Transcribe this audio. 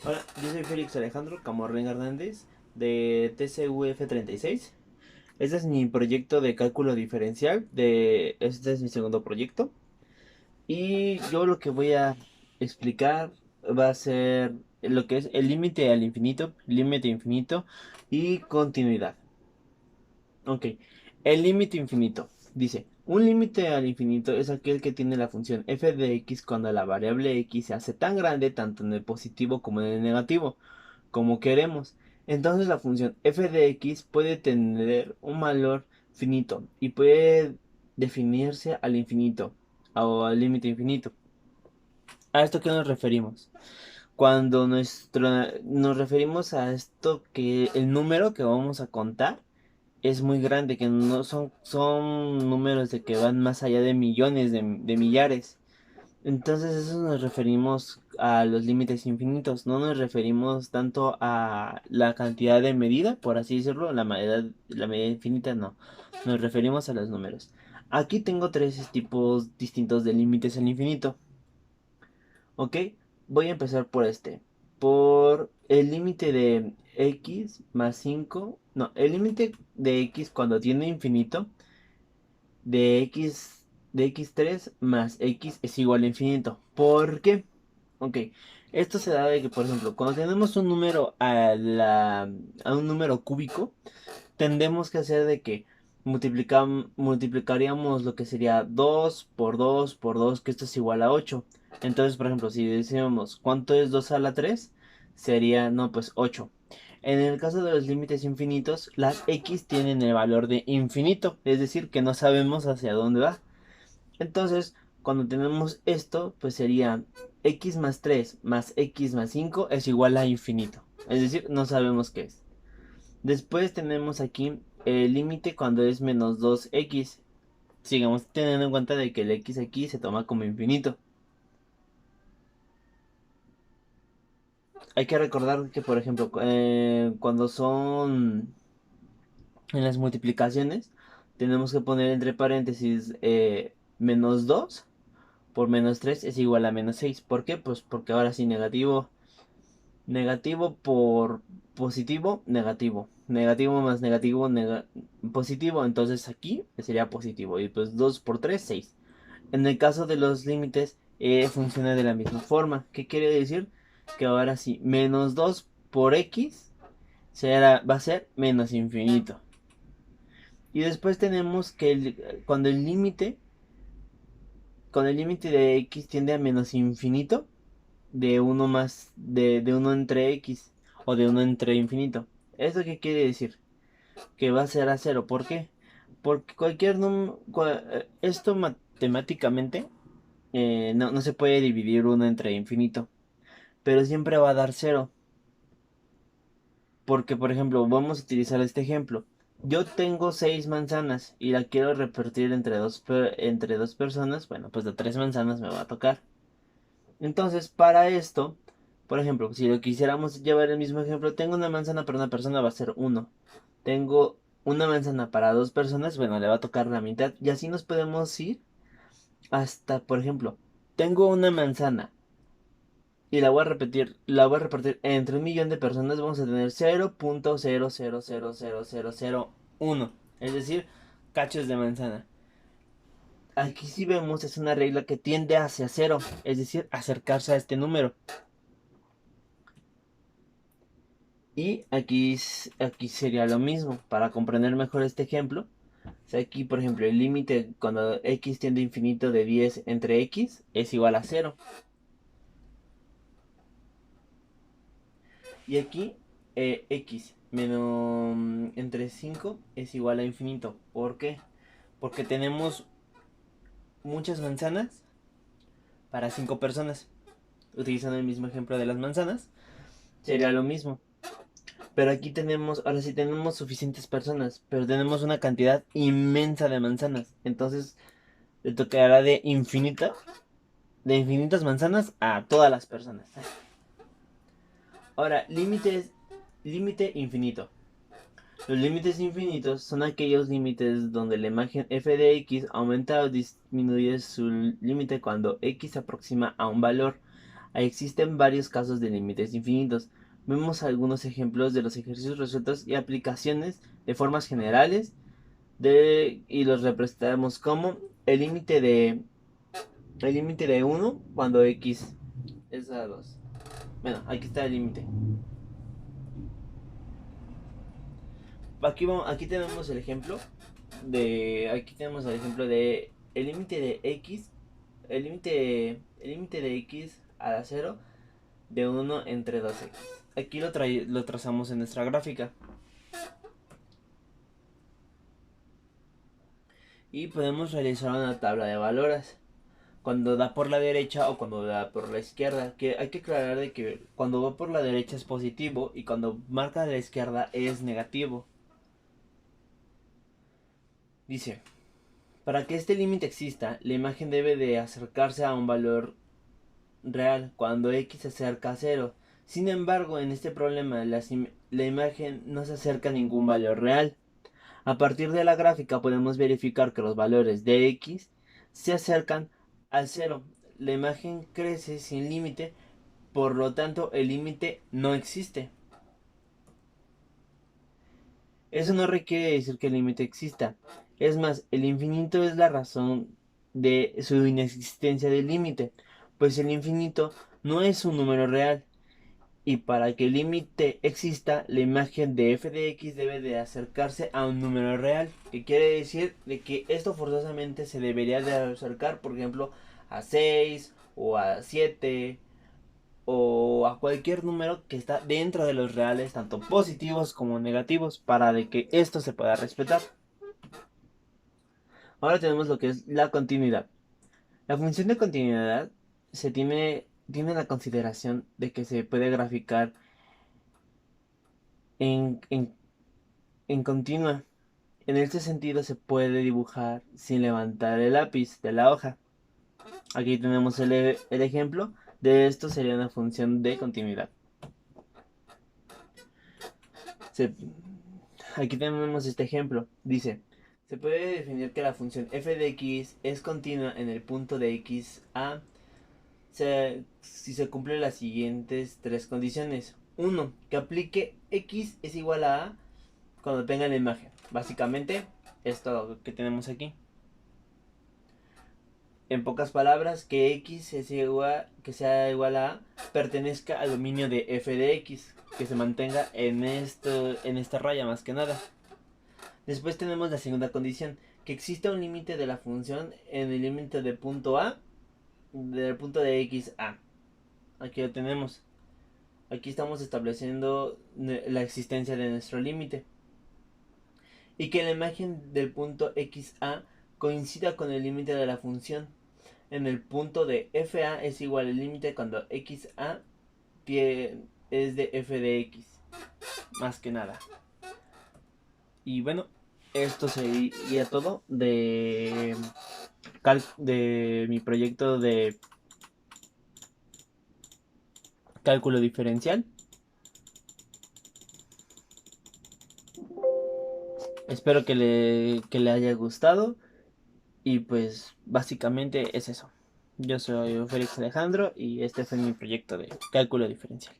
Hola, yo soy Félix Alejandro Camorren Hernández de TCUF 36. Este es mi proyecto de cálculo diferencial. Este es mi segundo proyecto. Y yo lo que voy a explicar va a ser lo que es el límite al infinito, límite infinito y continuidad. Ok, el límite infinito. Dice, un límite al infinito es aquel que tiene la función f de x cuando la variable x se hace tan grande tanto en el positivo como en el negativo, como queremos. Entonces la función f de x puede tener un valor finito y puede definirse al infinito o al límite infinito. ¿A esto qué nos referimos? Cuando nos referimos a esto que el número que vamos a contar es muy grande, que no son números de que van más allá de millones, de millares. Entonces eso nos referimos a los límites infinitos, no nos referimos tanto a la cantidad de medida, por así decirlo, la medida infinita no, nos referimos a los números. Aquí tengo tres tipos distintos de límites al infinito, ¿ok? Voy a empezar por por el límite de x más 5, no, el límite de x cuando tiene infinito de x3 más x es igual a infinito. ¿Por qué? Ok, esto se da de que, por ejemplo, cuando tenemos un número a un número cúbico, tendemos que hacer de que multiplicaríamos lo que sería 2 por 2 por 2 que esto es igual a 8. Entonces, por ejemplo, si decíamos cuánto es 2 a la 3 sería, no, pues 8. En el caso de los límites infinitos, las x tienen el valor de infinito, es decir, que no sabemos hacia dónde va. Entonces, cuando tenemos esto, pues sería x más 3 más x más 5 es igual a infinito. Es decir, no sabemos qué es. Después tenemos aquí el límite cuando es menos 2x. Sigamos teniendo en cuenta de que el x aquí se toma como infinito. Hay que recordar que, por ejemplo, cuando son en las multiplicaciones, tenemos que poner entre paréntesis menos 2 por menos 3 es igual a menos 6. ¿Por qué? Pues porque ahora sí negativo, negativo por positivo, negativo. Negativo más negativo, positivo. Entonces aquí sería positivo. Y pues 2 por 3 6. En el caso de los límites, funciona de la misma forma. ¿Qué quiere decir? Que ahora sí, menos 2 por x va a ser menos infinito. Y después tenemos que cuando el límite de x tiende a menos infinito, de uno entre x o de uno entre infinito. ¿Esto qué quiere decir? Que va a ser a cero. ¿Por qué? Porque cualquier número, esto matemáticamente no se puede dividir uno entre infinito, pero siempre va a dar cero. Porque, por ejemplo, vamos a utilizar este ejemplo. Yo tengo 6 manzanas y la quiero repartir entre dos personas. Bueno, pues de 3 manzanas me va a tocar. Entonces, para esto, por ejemplo, si lo quisiéramos llevar el mismo ejemplo, tengo una manzana para una persona, va a ser uno. Tengo una manzana para 2 personas, bueno, le va a tocar la mitad. Y así nos podemos ir hasta, por ejemplo, tengo una manzana y la voy a repartir entre 1 millón de personas, vamos a tener 0.00000001. Es decir, cachos de manzana. Aquí si vemos es una regla que tiende hacia cero, es decir, acercarse a este número. Y aquí sería lo mismo, para comprender mejor este ejemplo. O sea, aquí, por ejemplo, el límite cuando x tiende a infinito de 10 entre x es igual a cero. Y aquí x menos entre 5 es igual a infinito. ¿Por qué? Porque tenemos muchas manzanas para 5 personas. Utilizando el mismo ejemplo de las manzanas, sería lo mismo. Pero aquí ahora sí tenemos suficientes personas, pero tenemos una cantidad inmensa de manzanas. Entonces le tocará de infinitas manzanas a todas las personas. Ahora, límite infinito. Los límites infinitos son aquellos límites donde la imagen f de x aumenta o disminuye su límite cuando x se aproxima a un valor. existen varios casos de límites infinitos. Vemos algunos ejemplos de los ejercicios resueltos y aplicaciones de formas generales y los representamos como el límite de 1 cuando x es a 2. Bueno, aquí está el límite. Aquí tenemos el ejemplo de el límite de x, el límite de x a la 0 de 1 entre 2x. Aquí lo trazamos en nuestra gráfica. Y podemos realizar una tabla de valores cuando da por la derecha o cuando da por la izquierda. Que hay que aclarar de que cuando va por la derecha es positivo y cuando marca a la izquierda es negativo. Dice, para que este límite exista, la imagen debe de acercarse a un valor real cuando x se acerca a 0. Sin embargo, en este problema la imagen no se acerca a ningún valor real. A partir de la gráfica podemos verificar que los valores de x se acercan al 0. La imagen crece sin límite, por lo tanto el límite no existe. Eso no requiere decir que el límite exista. Es más, el infinito es la razón de su inexistencia del límite, pues el infinito no es un número real. Y para que el límite exista, la imagen de f de x debe de acercarse a un número real. Que quiere decir de que esto forzosamente se debería de acercar, por ejemplo, a 6 o a 7 o a cualquier número que está dentro de los reales, tanto positivos como negativos, para de que esto se pueda respetar. Ahora tenemos lo que es la continuidad. La función de continuidad tiene la consideración de que se puede graficar en, en, en continua. En este sentido se puede dibujar sin levantar el lápiz de la hoja. Aquí tenemos el ejemplo de esto, sería una función de continuidad. Se, Aquí tenemos este ejemplo. Dice, se puede definir que la función f de x es continua en el punto de x a si se cumplen las siguientes tres condiciones. 1. Que aplique x es igual a cuando tenga la imagen. Básicamente, esto lo que tenemos aquí. En pocas palabras, que x sea igual a pertenezca al dominio de f de x, que se mantenga en esta raya más que nada. Después tenemos la segunda condición, que exista un límite de la función en el límite del punto a, del punto de x a. Aquí lo tenemos. Aquí estamos estableciendo la existencia de nuestro límite. Y que la imagen del punto xa coincida con el límite de la función. En el punto de fa es igual al límite cuando xa es de f de x. Más que nada. Y bueno, esto sería todo de mi proyecto de cálculo diferencial. Espero que le haya gustado. Y pues básicamente es eso. Yo soy Félix Alejandro y este fue mi proyecto de cálculo diferencial.